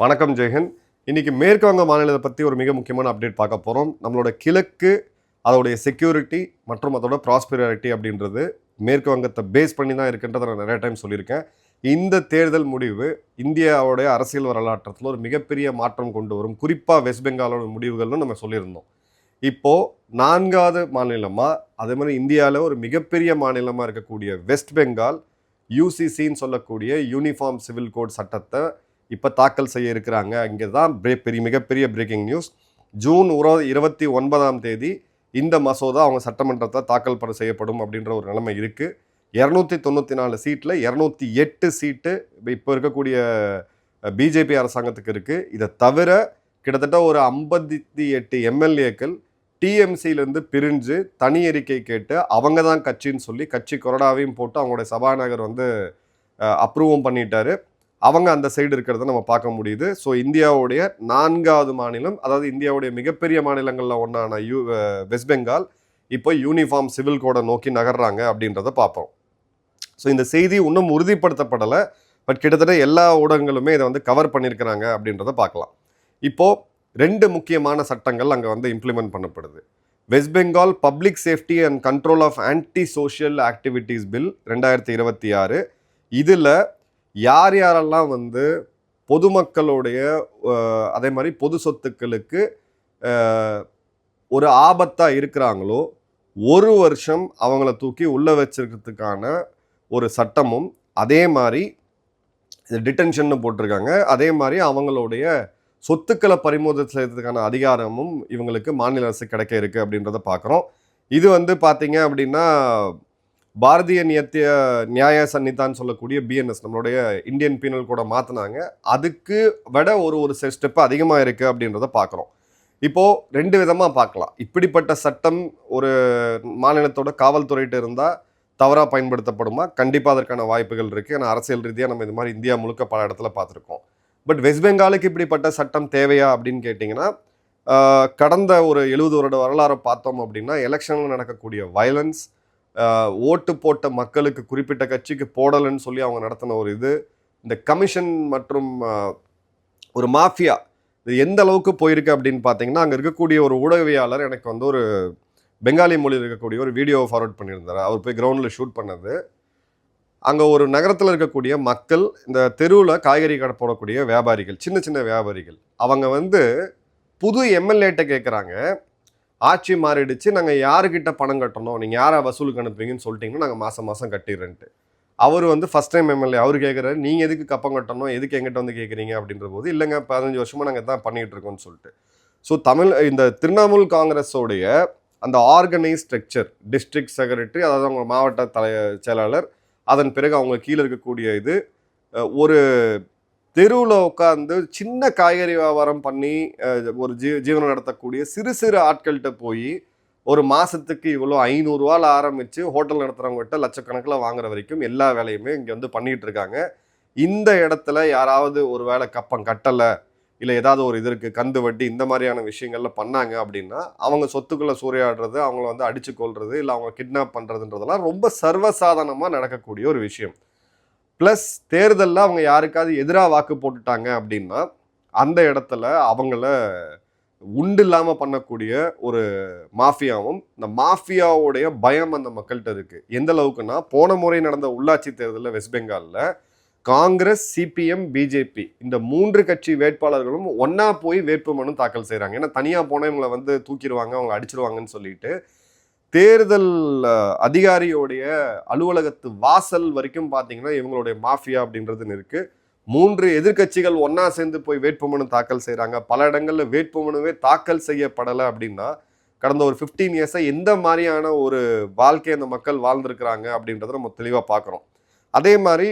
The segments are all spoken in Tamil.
வணக்கம் ஜெயஹிந்த். இன்னைக்கு மேற்கு வங்க மாநிலத்தை பற்றி ஒரு மிக முக்கியமான அப்டேட் பார்க்க போகிறோம். நம்மளோட கிழக்கு, அதோடைய செக்யூரிட்டி மற்றும் அதோட ப்ராஸ்பெரிட்டி அப்படின்றது மேற்கு வங்கத்தை பேஸ் பண்ணி தான் இருக்குன்றதை நான் நிறைய டைம் சொல்லியிருக்கேன். இந்த தேர்தல் முடிவு இந்தியாவோடைய அரசியல் வரலாற்றத்தில் ஒரு மிகப்பெரிய மாற்றம் கொண்டு வரும். குறிப்பாக வெஸ்ட் பெங்காலோட முடிவுகள்னு நம்ம சொல்லியிருந்தோம். இப்போது 4வது மாநிலமாக, அதே மாதிரி இந்தியாவில் ஒரு மிகப்பெரிய மாநிலமாக இருக்கக்கூடிய வெஸ்ட் பெங்கால் யூசிசின்னு சொல்லக்கூடிய யூனிஃபார்ம் சிவில் கோட் சட்டத்தை இப்போ தாக்கல் செய்ய இருக்கிறாங்க. இங்கே தான் மிகப்பெரிய பிரேக்கிங் நியூஸ். ஜூன் 29 இந்த மசோதா அவங்க சட்டமன்றத்தை தாக்கல் செய்யப்படும் அப்படின்ற ஒரு நிலைமை இருக்குது. 294 சீட்டில் 208 சீட்டு இப்போ இருக்கக்கூடிய பிஜேபி அரசாங்கத்துக்கு இருக்குது. இதை தவிர கிட்டத்தட்ட ஒரு 58 எம்எல்ஏக்கள் டிஎம்சியிலேருந்து பிரிஞ்சு தனி அறிக்கை கேட்டு அவங்க தான் கட்சின்னு சொல்லி கட்சி கொறடாவையும் போட்டு அவங்களுடைய சபாநாயகர் அப்ரூவும் பண்ணிட்டாரு. அவங்க அந்த சைடு இருக்கிறத நம்ம பார்க்க முடியுது. ஸோ இந்தியாவுடைய 4வது மாநிலம், அதாவது இந்தியாவுடைய மிகப்பெரிய மாநிலங்களில் ஒன்றான வெஸ்ட் பெங்கால் இப்போ யூனிஃபார்ம் சிவில் கோடை நோக்கி நகர்றாங்க அப்படின்றத பார்ப்போம். ஸோ இந்த செய்தி இன்னும் உறுதிப்படுத்தப்படலை, பட் கிட்டத்தட்ட எல்லா ஊடகங்களுமே இதை கவர் பண்ணியிருக்கிறாங்க அப்படின்றத பார்க்கலாம். இப்போது 2 முக்கியமான சட்டங்கள் அங்கே இம்ப்ளிமெண்ட் பண்ணப்படுது. West Bengal public safety and control of anti social activities bill 2026. இதில் யார் யாரெல்லாம் பொதுமக்களுடைய அதே மாதிரி பொது சொத்துக்களுக்கு ஒரு ஆபத்தாக இருக்கிறாங்களோ 1 வருஷம் அவங்கள தூக்கி உள்ளே வச்சிருக்கிறதுக்கான ஒரு சட்டமும், அதே மாதிரி டிடென்ஷன் போட்டிருக்காங்க. அதே மாதிரி அவங்களுடைய சொத்துக்களை பறிமுதல் செய்யறதுக்கான அதிகாரமும் இவங்களுக்கு மாநில அரசு கிடைக்க இருக்குது அப்படின்றத பார்க்குறோம். இது பார்த்தீங்க அப்படின்னா பாரதிய நியாய சன்னிதான்னு சொல்லக்கூடிய பிஎன்எஸ் நம்மளுடைய இந்தியன் பீனல் கோடை மாற்றினாங்க. அதுக்கு விட ஒரு ஸ்டெப் அதிகமாக இருக்குது அப்படின்றத பார்க்குறோம். இப்போது 2 விதமாக பார்க்கலாம். இப்படிப்பட்ட சட்டம் ஒரு மாநிலத்தோட காவல்துறையிட்ட இருந்தால் தவறாக பயன்படுத்தப்படுமா? கண்டிப்பாக அதற்கான வாய்ப்புகள் இருக்குது. ஏன்னா அரசியல் ரீதியாக நம்ம இது மாதிரி இந்தியா முழுக்க பல இடத்துல பார்த்துருக்கோம். பட் வெஸ்ட் பெங்காலுக்கு இப்படிப்பட்ட சட்டம் தேவையா அப்படின்னு கேட்டிங்கன்னா, கடந்த ஒரு 70 வருட வரலாறு பார்த்தோம் அப்படின்னா எலெக்ஷனில் நடக்கக்கூடிய வயலன்ஸ், ஓட்டு போட்ட மக்களுக்கு குறிப்பிட்ட கட்சிக்கு போடலைன்னு சொல்லி அவங்க நடத்தின இந்த கமிஷன் மற்றும் ஒரு மாஃபியா இது எந்த அளவுக்கு போயிருக்கு அப்படின்னு பார்த்தீங்கன்னா, அங்கே இருக்கக்கூடிய ஒரு ஊடகவியாளர் எனக்கு ஒரு பெங்காலி மொழியில் இருக்கக்கூடிய ஒரு வீடியோவை ஃபார்வர்ட் பண்ணியிருந்தார். அவர் போய் கிரவுண்டில் ஷூட் பண்ணது. அங்கே ஒரு நகரத்தில் இருக்கக்கூடிய மக்கள், இந்த தெருவில் காய்கறி கடை போடக்கூடிய வியாபாரிகள், சின்ன சின்ன வியாபாரிகள், அவங்க புது எம்எல்ஏட்ட கேட்குறாங்க, ஆட்சி மாறிடுச்சு, நாங்கள் யாருக்கிட்ட பணம் கட்டணும், நீங்கள் யாரை வசூலுக்கு அனுப்புவீங்கன்னு சொல்லிட்டீங்கன்னா நாங்கள் மாதம் கட்டிடுறேன்ட்டு. அவர் ஃபஸ்ட் டைம் எம்எல்ஏ, அவர் கேட்குறாரு, நீங்கள் எதுக்கு கப்பம் கட்டணும், எதுக்கு எங்கிட்ட கேட்குறீங்க அப்படின்ற போது, இல்லைங்க 15 வருஷமாக நாங்கள் தான் பண்ணிகிட்டு இருக்கோம்னு சொல்லிட்டு. ஸோ இந்த திரிணாமுல் காங்கிரஸோடைய அந்த ஆர்கனைஸ் ஸ்ட்ரக்சர், டிஸ்ட்ரிக்ட் செக்ரட்டரி, அதாவது அவங்க மாவட்ட செயலாளர், அதன் பிறகு அவங்க கீழே இருக்கக்கூடிய ஒரு தெருவில் உட்காந்து சின்ன காய்கறி வியாபாரம் பண்ணி ஒரு ஜீவனம் நடத்தக்கூடிய சிறு சிறு ஆட்கள்கிட்ட போய் ஒரு மாதத்துக்கு இவ்வளோ 500 ரூபாயில் ஆரம்பித்து ஹோட்டல் நடத்துகிறவங்ககிட்ட லட்சக்கணக்கில் வாங்குற வரைக்கும் எல்லா வேலையுமே இங்கே பண்ணிகிட்டு இருக்காங்க. இந்த இடத்துல யாராவது ஒரு வேலை கப்பம் கட்டலை, இல்லை ஏதாவது ஒரு இதற்கு கந்து வட்டி இந்த மாதிரியான விஷயங்கள்ல பண்ணாங்க அப்படின்னா அவங்க சொத்துக்களை சூறையாடுறது, அவங்கள அடிச்சு கொள்வது, இல்லை அவங்க கிட்னாப் பண்ணுறதுன்றதெல்லாம் ரொம்ப சர்வசாதாரணமாக நடக்கக்கூடிய ஒரு விஷயம். ப்ளஸ் தேர்தலில் அவங்க யாருக்காவது எதிராக வாக்கு போட்டுட்டாங்க அப்படின்னா அந்த இடத்துல அவங்கள உண்டு இல்லாமல் பண்ணக்கூடிய ஒரு மாஃபியாவும், இந்த மாஃபியாவுடைய பயம் அந்த மக்கள்கிட்ட இருக்குது. எந்த அளவுக்குன்னா, போன முறை நடந்த உள்ளாட்சி தேர்தலில் வெஸ்ட் பெங்காலில் காங்கிரஸ், சிபிஎம், பிஜேபி இந்த 3 கட்சி வேட்பாளர்களும் ஒன்றா போய் வேட்புமனு தாக்கல் செய்கிறாங்க. ஏன்னா தனியாக போனால் இவங்களை தூக்கிடுவாங்க, அவங்க அடிச்சிருவாங்கன்னு சொல்லிட்டு தேர்தல் அதிகாரியோடைய அலுவலகத்து வாசல் வரைக்கும் பார்த்தீங்கன்னா இவங்களுடைய மாஃபியா அப்படின்றதுன்னு இருக்குது. 3 எதிர்கட்சிகள் ஒன்றா சேர்ந்து போய் வேட்புமனு தாக்கல் செய்கிறாங்க. பல இடங்களில் வேட்புமனுவே தாக்கல் செய்யப்படலை அப்படின்னா கடந்த ஒரு 15 இயர்ஸாக எந்த மாதிரியான ஒரு வாழ்க்கையை அந்த மக்கள் வாழ்ந்துருக்கிறாங்க அப்படின்றத நம்ம தெளிவாக பார்க்குறோம். அதே மாதிரி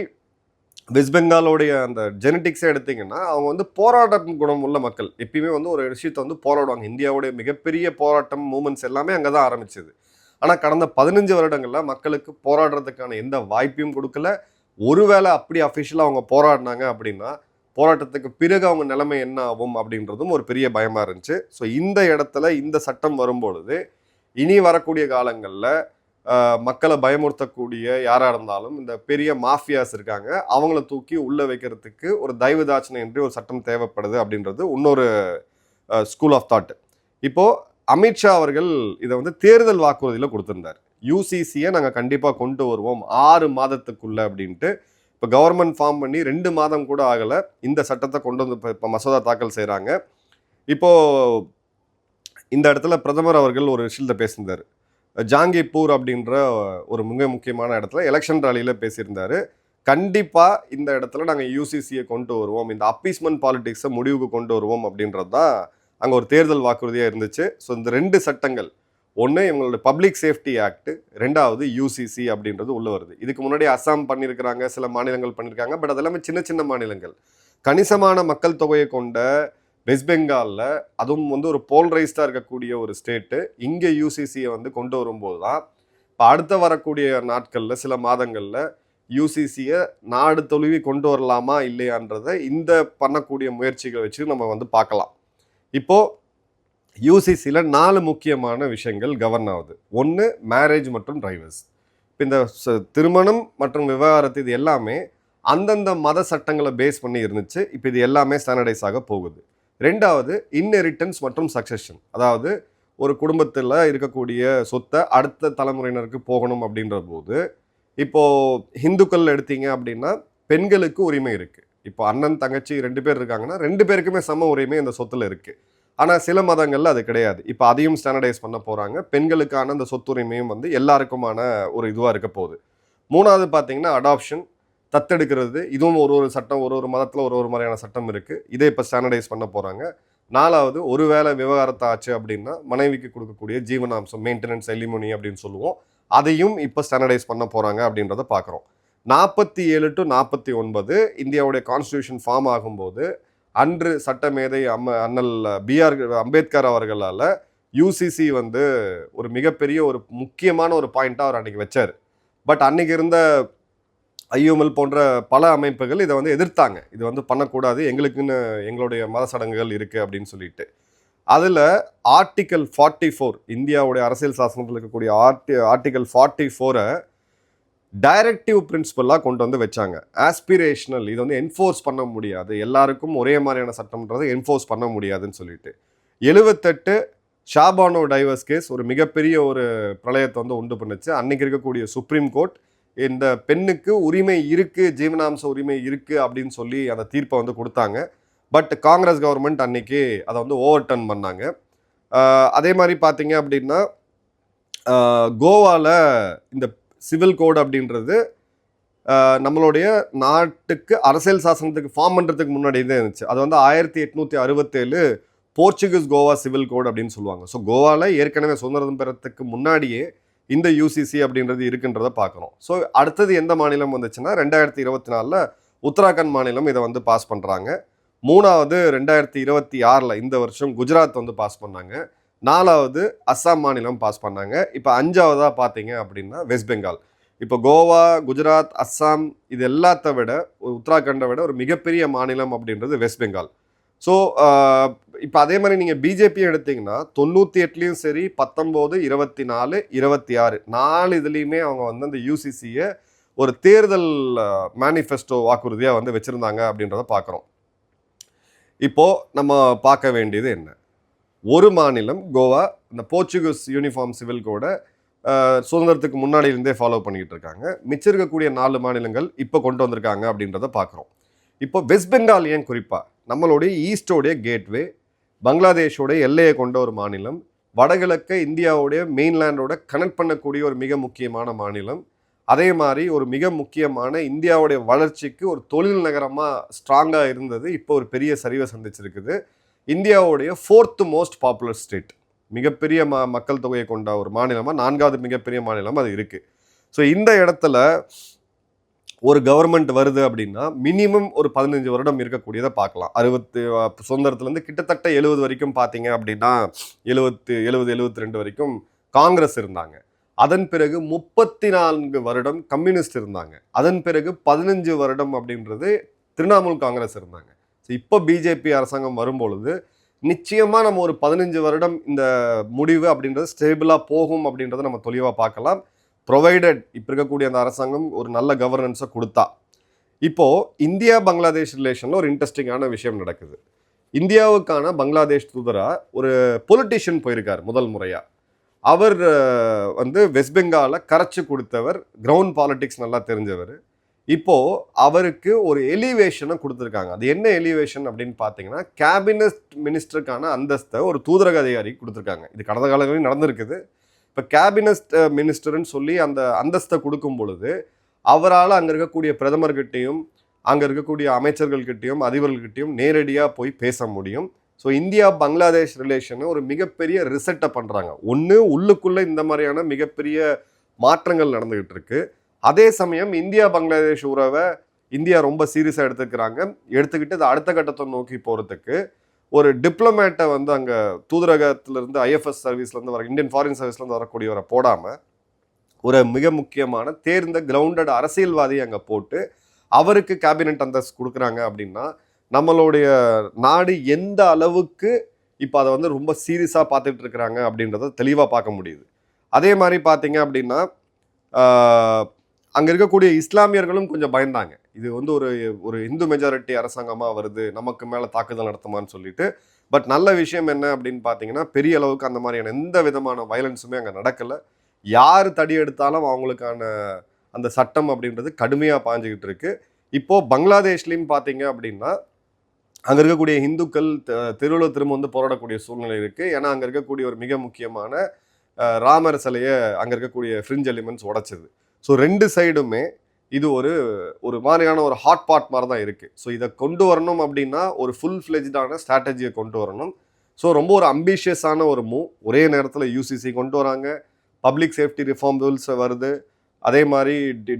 வெஸ்ட் பெங்காலோடைய அந்த ஜெனட்டிக்ஸை எடுத்திங்கன்னா அவங்க போராட்டம் குணம் உள்ள மக்கள். எப்பயுமே ஒரு விஷயத்தை போராடுவாங்க. இந்தியாவுடைய மிகப்பெரிய போராட்டம் மூமெண்ட்ஸ் எல்லாமே அங்கே தான் ஆரம்பிச்சது. ஆனால் கடந்த 15 வருடங்களில் மக்களுக்கு போராடுறதுக்கான எந்த வாய்ப்பையும் கொடுக்கல. ஒருவேளை அப்படி அஃபிஷியலாக அவங்க போராடினாங்க அப்படின்னா போராட்டத்துக்கு பிறகு அவங்க நிலைமை என்ன ஆகும் அப்படின்றதும் ஒரு பெரிய பயமாக இருந்துச்சு. ஸோ இந்த இடத்துல இந்த சட்டம் வரும்பொழுது இனி வரக்கூடிய காலங்களில் மக்களை பயமுறுத்தக்கூடிய யாராக இருந்தாலும் இந்த பெரிய மாஃபியாஸ் இருக்காங்க, அவங்கள தூக்கி உள்ளே வைக்கிறதுக்கு ஒரு தயவுதாட்சணை என்று ஒரு சட்டம் தேவைப்படுது அப்படின்றது இன்னொரு ஸ்கூல் ஆஃப் தாட். இப்போது அமித்ஷா அவர்கள் இதை வந்து தேர்தல் வாக்குறுதியில் கொடுத்துருந்தார். யூசிசியை நாங்கள் கண்டிப்பாக கொண்டு வருவோம் 6 மாதத்துக்குள்ள அப்படின்ட்டு. இப்போ கவர்மெண்ட் ஃபார்ம் பண்ணி 2 மாதம் கூட ஆகலை, இந்த சட்டத்தை கொண்டு வந்து இப்போ மசோதா தாக்கல் செய்கிறாங்க. இப்போது இந்த இடத்துல பிரதமர் அவர்கள் ஒரு விஷயத்தை பேசியிருந்தார். ஜாங்கிப்பூர் அப்படின்ற ஒரு மிக முக்கியமான இடத்துல எலெக்ஷன் ராலியில் பேசியிருந்தார். கண்டிப்பாக இந்த இடத்துல நாங்கள் யூசிசியை கொண்டு வருவோம், இந்த அப்பீஸ்மெண்ட் பாலிடிக்ஸை முடிவுக்கு கொண்டு வருவோம் அப்படின்றது தான் அங்கே ஒரு தேர்தல் வாக்குறுதியாக இருந்துச்சு. ஸோ இந்த 2 சட்டங்கள், ஒன்று இவங்களோட பப்ளிக் சேஃப்டி ஆக்ட், 2வது யூசிசி அப்படின்றது உள்ளே வருது. இதுக்கு முன்னாடி அஸ்ஸாம் பண்ணியிருக்கிறாங்க, சில மாநிலங்கள் பண்ணியிருக்காங்க. பட் அதெல்லாமே சின்ன சின்ன மாநிலங்கள். கணிசமான மக்கள் தொகையை கொண்ட வெஸ்ட் பெங்காலில், அதுவும் வந்து ஒரு போல்ரைஸ்டாக இருக்கக்கூடிய ஒரு ஸ்டேட்டு, இங்கே யூசிசியை வந்து கொண்டு வரும்போது தான் இப்போ அடுத்த வரக்கூடிய நாட்களில் சில மாதங்களில் யூசிசியை நாடு தொழுவி கொண்டு வரலாமா இல்லையான்றதை இந்த பண்ணக்கூடிய முயற்சிகளை வச்சு நம்ம வந்து பார்க்கலாம். இப்போது யூசிசியில் 4 முக்கியமான விஷயங்கள் கவர்ன் ஆகுது. ஒன்று மேரேஜ் மற்றும் டிரைவர்ஸ். இப்போ இந்த திருமணம் மற்றும் விவாகரத்து இது எல்லாமே அந்தந்த மத சட்டங்களை பேஸ் பண்ணி இருந்துச்சு. இப்போ இது எல்லாமே ஸ்டாண்டர்டைஸ் ஆக போகுது. 2வது இன்ஹெரிட்டன்ஸ் மற்றும் சக்சஷன். அதாவது ஒரு குடும்பத்தில் இருக்கக்கூடிய சொத்தை அடுத்த தலைமுறையினருக்கு போகணும் அப்படின்ற போது, இப்போது ஹிந்துக்கள் எடுத்தீங்க அப்படின்னா பெண்களுக்கு உரிமை இருக்குது. இப்போ அண்ணன் தங்கச்சி 2 பேர் இருக்காங்கன்னா 2 பேருக்குமே சம உரிமை இந்த சொத்தில் இருக்குது. ஆனால் சில மதங்களில் அது கிடையாது. இப்போ அதையும் ஸ்டாண்டர்டைஸ் பண்ண போகிறாங்க. பெண்களுக்கான அந்த சொத்துரிமையும் வந்து எல்லாருக்குமான ஒரு இதுவாக இருக்க போகுது. 3வது பார்த்தீங்கன்னா அடாப்ஷன், தத்தெடுக்கிறது. இதுவும் ஒரு சட்டம், ஒரு மதத்தில் ஒரு மாதிரியான சட்டம் இருக்குது. இதை இப்போ ஸ்டாண்டர்டைஸ் பண்ண போகிறாங்க. 4வது ஒருவேளை விவகாரத்தை ஆச்சு அப்படின்னா மனைவிக்கு கொடுக்கக்கூடிய ஜீவனாம்சம், மெயின்டெனன்ஸ், எலிமோனி அப்படின்னு சொல்லுவோம், அதையும் இப்போ ஸ்டாண்டர்டைஸ் பண்ண போகிறாங்க அப்படின்றத பார்க்குறோம். 47 to 49 இந்தியாவுடைய கான்ஸ்டியூஷன் ஃபார்ம் ஆகும்போது அன்று சட்டமேதை அண்ணல் B.R. அம்பேத்கர் அவர்களால் யூசிசி வந்து ஒரு மிகப்பெரிய ஒரு முக்கியமான ஒரு பாயிண்ட்டாக அவர் அன்றைக்கி வச்சார். பட் அன்றைக்கி இருந்த ஐயூஎம்எல் போன்ற பல அமைப்புகள் இதை வந்து எதிர்த்தாங்க. இது வந்து பண்ணக்கூடாது, எங்களுக்குன்னு எங்களுடைய மத சடங்குகள் இருக்குது அப்படின்னு சொல்லிட்டு. அதில் ஆர்டிக்கல் 44, இந்தியாவுடைய அரசியல் சாசனத்தில் இருக்கக்கூடிய ஆர்டிக்கல் 44 டைரக்டிவ் பிரின்சிபலாக கொண்டு வந்து வச்சாங்க. ஆஸ்பிரேஷனல், இது வந்து என்ஃபோர்ஸ் பண்ண முடியாது, எல்லாருக்கும் ஒரே மாதிரியான சட்டம்ன்றதை என்ஃபோர்ஸ் பண்ண முடியாதுன்னு சொல்லிட்டு. 78 ஷாபானோ டைவர்ஸ் கேஸ் ஒரு மிகப்பெரிய ஒரு பிரளயத்தை வந்து உண்டு பண்ணுச்சு. அன்னைக்கு இருக்கக்கூடிய சுப்ரீம் கோர்ட் இந்த பெண்ணுக்கு உரிமை இருக்குது, ஜீவனாம்ச உரிமை இருக்குது அப்படின்னு சொல்லி அந்த தீர்ப்பை வந்து கொடுத்தாங்க. பட் காங்கிரஸ் கவர்மெண்ட் அன்னைக்கு அதை வந்து ஓவர் டர்ன் பண்ணாங்க. அதே மாதிரி பார்த்தீங்க அப்படின்னா கோவாவில் இந்த சிவில் கோட் அப்படின்றது நம்மளுடைய நாட்டுக்கு அரசியல் சாசனத்துக்கு ஃபார்ம் பண்ணுறதுக்கு முன்னாடி தான் இருந்துச்சு. அது வந்து 1867 போர்ச்சுகீஸ் கோவா சிவில் கோட் அப்படின்னு சொல்லுவாங்க. ஸோ கோவாவில் ஏற்கனவே சுதந்திரம் பெறத்துக்கு முன்னாடியே இந்த யூசிசி அப்படின்றது இருக்குன்றதை பார்க்குறோம். ஸோ அடுத்தது எந்த மாநிலம் வந்துச்சுன்னா 2024 உத்தராகண்ட் மாநிலம் இதை வந்து பாஸ் பண்ணுறாங்க. 3வது 2026 இந்த வருஷம் குஜராத் வந்து பாஸ் பண்ணாங்க. 4வது அஸ்ஸாம் மாநிலம் பாஸ் பண்ணாங்க. இப்போ 5வதாக பார்த்தீங்க அப்படின்னா வெஸ்ட் பெங்கால். இப்போ கோவா, குஜராத், அஸ்ஸாம் இது எல்லாத்த விட உத்தராகண்டை விட ஒரு மிகப்பெரிய மாநிலம் அப்படின்றது வெஸ்ட் பெங்கால். ஸோ இப்போ அதே மாதிரி நீங்கள் பிஜேபி எடுத்திங்கன்னா 98லையும் சரி, 19, 24, 26 4 இதுலேயுமே அவங்க வந்து அந்த யூசிசியை ஒரு தேர்தல் மேனிஃபெஸ்டோ வாக்குறுதியாக வந்து வச்சுருந்தாங்க அப்படின்றத பார்க்குறோம். இப்போது நம்ம பார்க்க வேண்டியது என்ன, ஒரு மாநிலம் கோவா இந்த போர்ச்சுகீஸ் யூனிஃபார்ம் சிவில் கோட சுதந்திரத்துக்கு முன்னாடியிலேருந்தே ஃபாலோ பண்ணிக்கிட்டு இருக்காங்க. மிச்சம் இருக்கக்கூடிய 4 மாநிலங்கள் இப்போ கொண்டு வந்திருக்காங்க அப்படின்றத பார்க்குறோம். இப்போ வெஸ்ட் பெங்கால் ஏன் குறிப்பாக நம்மளுடைய ஈஸ்டோடைய கேட்வே, பங்களாதேஷோடைய எல்லையை கொண்ட ஒரு மாநிலம், வடகிழக்க இந்தியாவுடைய மெயின்லேண்டோட கனெக்ட் பண்ணக்கூடிய ஒரு மிக முக்கியமான மாநிலம், அதே மாதிரி ஒரு மிக முக்கியமான இந்தியாவுடைய வளர்ச்சிக்கு ஒரு தொழில் நகரமாக ஸ்ட்ராங்காக இருந்தது, இப்போ ஒரு பெரிய சரிவை சந்திச்சிருக்குது. இந்தியாவுடைய 4th மோஸ்ட் பாப்புலர் ஸ்டேட், மிகப்பெரிய மக்கள் தொகையை கொண்ட ஒரு மாநிலமாக 4வது மிகப்பெரிய மாநிலம் அது இருக்குது. ஸோ இந்த இடத்துல ஒரு கவர்மெண்ட் வருது அப்படின்னா மினிமம் ஒரு 15 வருடம் இருக்கக்கூடியதை பார்க்கலாம். சுதந்திரத்துலேருந்து கிட்டத்தட்ட 70 வரைக்கும் பார்த்தீங்க அப்படின்னா 72 வரைக்கும் காங்கிரஸ் இருந்தாங்க. அதன் பிறகு 34 வருடம் கம்யூனிஸ்ட் இருந்தாங்க. அதன் பிறகு 15 வருடம் அப்படின்றது திரிணாமுல் காங்கிரஸ் இருந்தாங்க. ஸோ இப்போ பிஜேபி அரசாங்கம் வரும்பொழுது நிச்சயமாக நம்ம ஒரு 15 வருடம் இந்த முடிவு அப்படின்றது ஸ்டேபிளாக போகும் அப்படின்றத நம்ம தெளிவாக பார்க்கலாம். ப்ரொவைடட் இப்போ இருக்கக்கூடிய அந்த அரசாங்கம் ஒரு நல்ல கவர்னன்ஸை கொடுத்தா. இப்போது இந்தியா பங்களாதேஷ் ரிலேஷனில் ஒரு இன்ட்ரெஸ்டிங்கான விஷயம் நடக்குது. இந்தியாவுக்கான பங்களாதேஷ் தூதராக ஒரு பொலிட்டிஷியன் போயிருக்கார் முதல் முறையாக. அவர் வந்து வெஸ்ட் பெங்காலை கரைச்சி கொடுத்தவர், கிரவுண்ட் பாலிட்டிக்ஸ் நல்லா தெரிஞ்சவர். இப்போது அவருக்கு ஒரு எலிவேஷனை கொடுத்துருக்காங்க. அது என்ன எலிவேஷன் அப்படின்னு பார்த்தீங்கன்னா, கேபினட் மினிஸ்டருக்கான அந்தஸ்தை ஒரு தூதரக அதிகாரிக்கு கொடுத்துருக்காங்க. இது கடந்த காலங்களில் நடந்திருக்குது. இப்போ கேபினட் மினிஸ்டர்னு சொல்லி அந்த அந்தஸ்தை கொடுக்கும் பொழுது அவரால் அங்கே இருக்கக்கூடிய பிரதமர்கிட்டையும் அங்கே இருக்கக்கூடிய அமைச்சர்கள்கிட்டையும் அதிபர்கள்கிட்டையும் நேரடியாக போய் பேச முடியும். ஸோ இந்தியா பங்களாதேஷ் ரிலேஷனை ஒரு மிகப்பெரிய ரிசெட்டை பண்ணுறாங்க. ஒன்று உள்ளுக்குள்ளே இந்த மாதிரியான மிகப்பெரிய மாற்றங்கள் நடந்துகிட்டு இருக்கு. அதே சமயம் இந்தியா பங்களாதேஷ் உறவை இந்தியா ரொம்ப சீரியஸாக எடுத்துக்கிட்டு அதை அடுத்த கட்டத்தை நோக்கி போகிறதுக்கு ஒரு டிப்ளமேட்டை வந்து அங்கே தூதரகத்திலிருந்து ஐஎஃப்எஸ் சர்வீஸ்லேருந்து வர இந்தியன் ஃபாரின் சர்வீஸ்லேருந்து வரக்கூடியவரை போடாமல் ஒரு மிக முக்கியமான தேர்ந்த கிரவுண்டட் அரசியல்வாதி அங்கே போட்டு அவருக்கு கேபினட் அந்தஸ்து கொடுக்குறாங்க. அப்படின்னா நம்மளுடைய நாடு எந்த அளவுக்கு இப்போ அதை வந்து ரொம்ப சீரியஸாக பார்த்துட்டு இருக்கிறாங்க அப்படின்றத தெளிவாக பார்க்க முடியுது. அதே மாதிரி பார்த்தீங்க அப்படின்னா அங்கே இருக்கக்கூடிய இஸ்லாமியர்களும் கொஞ்சம் பயந்தாங்க. இது வந்து ஒரு இந்து மெஜாரிட்டி அரசாங்கமாக வருது, நமக்கு மேலே தாக்குதல் நடத்துமான்னு சொல்லிட்டு. பட் நல்ல விஷயம் என்ன அப்படின்னு பார்த்தீங்கன்னா, பெரிய அளவுக்கு அந்த மாதிரியான எந்த விதமான வயலன்ஸுமே அங்கே நடக்கலை. யார் தடி எடுத்தாலும் அவங்களுக்கான அந்த சட்டம் அப்படின்றது கடுமையாக பாஞ்சிக்கிட்டு இருக்கு. இப்போது பங்களாதேஷ்லேயும் பார்த்தீங்க அப்படின்னா அங்கே இருக்கக்கூடிய இந்துக்கள் தெருவில் திரும்ப வந்து போராடக்கூடிய சூழ்நிலை இருக்குது. ஏன்னா அங்கே இருக்கக்கூடிய ஒரு மிக முக்கியமான ராமர் சிலையை அங்கே இருக்கக்கூடிய ஃப்ரிஞ்ச் எலிமெண்ட்ஸ் உடைச்சது. ஸோ ரெண்டு சைடுமே இது ஒரு மாதிரியான ஒரு ஹாட் பாட் மாதிரி தான் இருக்குது. ஸோ இதை கொண்டு வரணும் அப்படின்னா ஒரு ஃபுல் ஃப்ளெஜ்டான ஸ்ட்ராட்டஜியை கொண்டு வரணும். ஸோ ரொம்ப ஒரு அம்பிஷியஸான ஒரு மூவ். ஒரே நேரத்தில் யூசிசி கொண்டு வராங்க, பப்ளிக் சேஃப்டி ரிஃபார்ம் ரூல்ஸ் வருது, அதே மாதிரி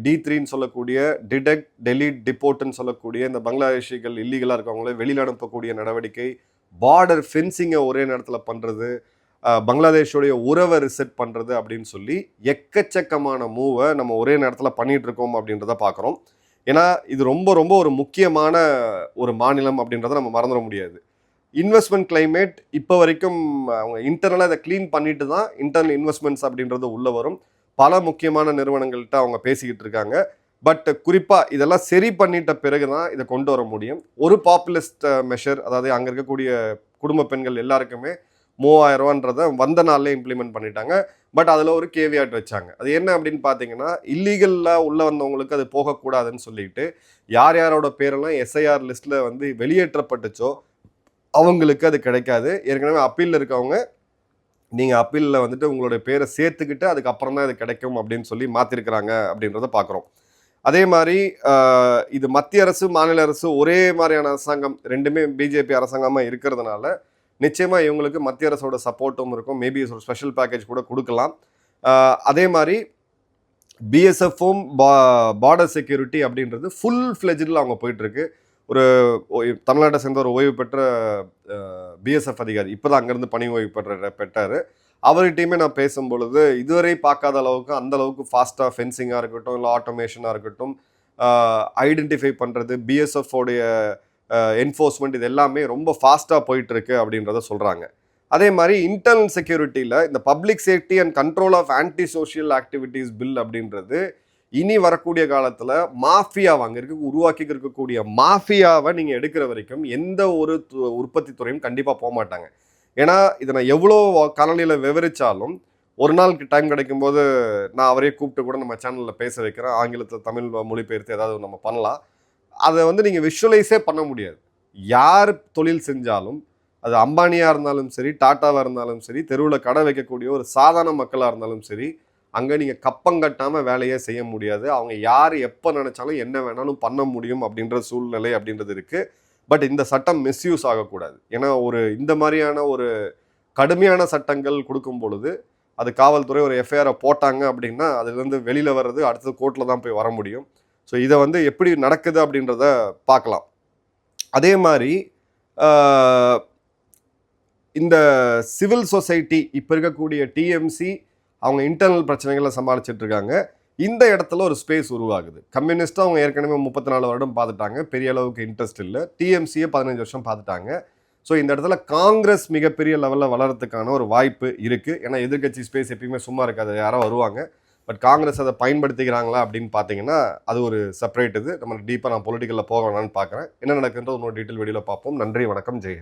D3ன்னு சொல்லக்கூடிய டிடெக்ட் டெலீட் டிபோர்ட்னு சொல்லக்கூடிய இந்த பங்களாதேஷிகள் இல்லீகலாக இருக்கவங்களே வெளியில் அனுப்பக்கூடிய நடவடிக்கை, பார்டர் ஃபென்சிங்கை ஒரே நேரத்தில் பண்ணுறது, பங்களாதேஷோடைய உறவை ரிசெட் பண்ணுறது அப்படின்னு சொல்லி எக்கச்சக்கமான மூவை நம்ம ஒரே நேரத்தில் பண்ணிகிட்டு இருக்கோம் அப்படின்றத பார்க்குறோம். ஏன்னா இது ரொம்ப ரொம்ப ஒரு முக்கியமான ஒரு மாநிலம் அப்படின்றத நம்ம மறந்துட முடியாது. இன்வெஸ்ட்மெண்ட் கிளைமேட் இப்போ வரைக்கும் அவங்க இன்டர்னலாக இதை க்ளீன் பண்ணிட்டு தான் இன்டர்னல் இன்வெஸ்ட்மெண்ட்ஸ் அப்படின்றது உள்ளே வரும். பல முக்கியமான நிறுவனங்கள்கிட்ட அவங்க பேசிக்கிட்டு இருக்காங்க. பட் குறிப்பாக இதெல்லாம் சரி பண்ணிட்ட பிறகு தான் இதை கொண்டு வர முடியும். ஒரு பாப்புலிஸ்ட் மெஷர், அதாவது அங்கே இருக்கக்கூடிய குடும்ப பெண்கள் எல்லாருக்குமே 3000 ரூபான்றதை வந்த நாள்லேயே இம்ப்ளிமெண்ட் பண்ணிட்டாங்க. பட் அதில் ஒரு கேவியாட் வச்சாங்க. அது என்ன அப்படின்னு பார்த்தீங்கன்னா, இல்லீகலாக உள்ளே வந்தவங்களுக்கு அது போகக்கூடாதுன்னு சொல்லிட்டு யார் யாரோட பேரெல்லாம் எஸ்ஐஆர் லிஸ்ட்டில் வந்து வெளியேற்றப்பட்டுச்சோ அவங்களுக்கு அது கிடைக்காது. ஏற்கனவே அப்பீலில் இருக்கவங்க நீங்கள் அப்பீலில் வந்துட்டு உங்களுடைய பேரை சேர்த்துக்கிட்டு அதுக்கப்புறம் தான் இது கிடைக்கும் அப்படின்னு சொல்லி மாற்றிருக்கிறாங்க அப்படின்றத பார்க்குறோம். அதே மாதிரி இது மத்திய அரசு மாநில அரசு ஒரே மாதிரியான அரசாங்கம், ரெண்டுமே பிஜேபி அரசாங்கமாக இருக்கிறதுனால நிச்சயமாக இவங்களுக்கு மத்திய அரசோட சப்போர்ட்டும் இருக்கும். மேபி ஒரு ஸ்பெஷல் பேக்கேஜ் கூட கொடுக்கலாம். அதே மாதிரி பிஎஸ்எஃப்பும் பார்டர் செக்யூரிட்டி அப்படின்றது ஃபுல் ஃப்ளெஜில் அவங்க போயிட்டுருக்கு. ஒரு தமிழ்நாட்டை சேர்ந்த ஒரு ஓய்வு பெற்ற பிஎஸ்எஃப் அதிகாரி இப்போ தான் அங்கேருந்து பணி ஓய்வு பெற்றார். அவர்கிட்டையுமே நான் பேசும்பொழுது இதுவரை பார்க்காத அளவுக்கு அந்த அளவுக்கு ஃபாஸ்ட்டாக ஃபென்சிங்காக இருக்கட்டும், இல்லை ஆட்டோமேஷனாக இருக்கட்டும், ஐடென்டிஃபை பண்ணுறது, பிஎஸ்எஃப்ஓடைய என்ஃபோர்ஸ்மெண்ட், இது எல்லாமே ரொம்ப ஃபாஸ்ட்டாக போயிட்டுருக்கு அப்படின்றத சொல்கிறாங்க. அதே மாதிரி இன்டர்னல் செக்யூரிட்டியில் இந்த public safety and control of anti social activities bill அப்படின்றது இனி வரக்கூடிய காலத்தில் மாஃபியாவை அங்கே உருவாக்கி இருக்கக்கூடிய மாஃபியாவை நீங்கள் எடுக்கிற வரைக்கும் எந்த ஒரு உற்பத்தி துறையும் கண்டிப்பாக போக மாட்டாங்க. ஏன்னா இதை நான் எவ்வளோ காணொலியில் விவரித்தாலும் ஒரு நாள் டைம் கிடைக்கும்போது நான் அவரே கூப்பிட்டு கூட நம்ம சேனலில் பேச வைக்கிறேன். ஆங்கிலத்தில் தமிழ் மொழிபெயர்த்து ஏதாவது நம்ம பண்ணலாம். அதை வந்து நீங்கள் விஷுவலைஸே பண்ண முடியாது. யார் தொழில் செஞ்சாலும், அது அம்பானியாக இருந்தாலும் சரி, டாட்டாவாக இருந்தாலும் சரி, தெருவில் கடை வைக்கக்கூடிய ஒரு சாதாரண மக்களாக இருந்தாலும் சரி, அங்கே நீங்கள் கப்பங்கட்டாமல் வேலையே செய்ய முடியாது. அவங்க யார் எப்போ நினச்சாலும் என்ன வேணாலும் பண்ண முடியும் அப்படின்ற சூழ்நிலை அப்படின்றது இருக்குது. பட் இந்த சட்டம் மிஸ்யூஸ் ஆகக்கூடாது. ஏன்னா இந்த மாதிரியான ஒரு கடுமையான சட்டங்கள் கொடுக்கும் பொழுது அது காவல்துறை ஒரு எஃப்ஐஆரை போட்டாங்க அப்படின்னா அதுலேருந்து வெளியில் வர்றது அடுத்த கோர்ட்டில் தான் போய் வர முடியும். ஸோ இதை வந்து எப்படி நடக்குது அப்படின்றத பார்க்கலாம். அதே மாதிரி இந்த சிவில் சொசைட்டி இப்போ இருக்கக்கூடிய டிஎம்சி அவங்க இன்டர்னல் பிரச்சனைகளை சமாளிச்சுட்டு இருக்காங்க. இந்த இடத்துல ஒரு ஸ்பேஸ் உருவாகுது. கம்யூனிஸ்ட்டாக அவங்க ஏற்கனவே 34 வருடம் பார்த்துட்டாங்க, பெரிய அளவுக்கு இன்ட்ரெஸ்ட் இல்லை. டிஎம்சியை 15 வருஷம் பார்த்துட்டாங்க. ஸோ இந்த இடத்துல காங்கிரஸ் மிகப்பெரிய லெவலில் வளர்கிறதுக்கான ஒரு வாய்ப்பு இருக்குது. ஏன்னா எதிர்கட்சி ஸ்பேஸ் எப்பயுமே சும்மா இருக்காது, யாரோ வருவாங்க. பட் காங்கிரஸ் அதை பயன்படுத்திக்கிறாங்களா அப்படின்னு பார்த்தீங்கன்னா அது ஒரு செப்பரேட் இது. நம்ம டீப்பாக நான் பொலிட்டிக்கலில் போக வேணாம்னு பார்க்குறேன். என்ன நடக்குன்ற ஒரு டீட்டெயில் வீடியோவில் பார்ப்போம். நன்றி, வணக்கம், ஜெய்.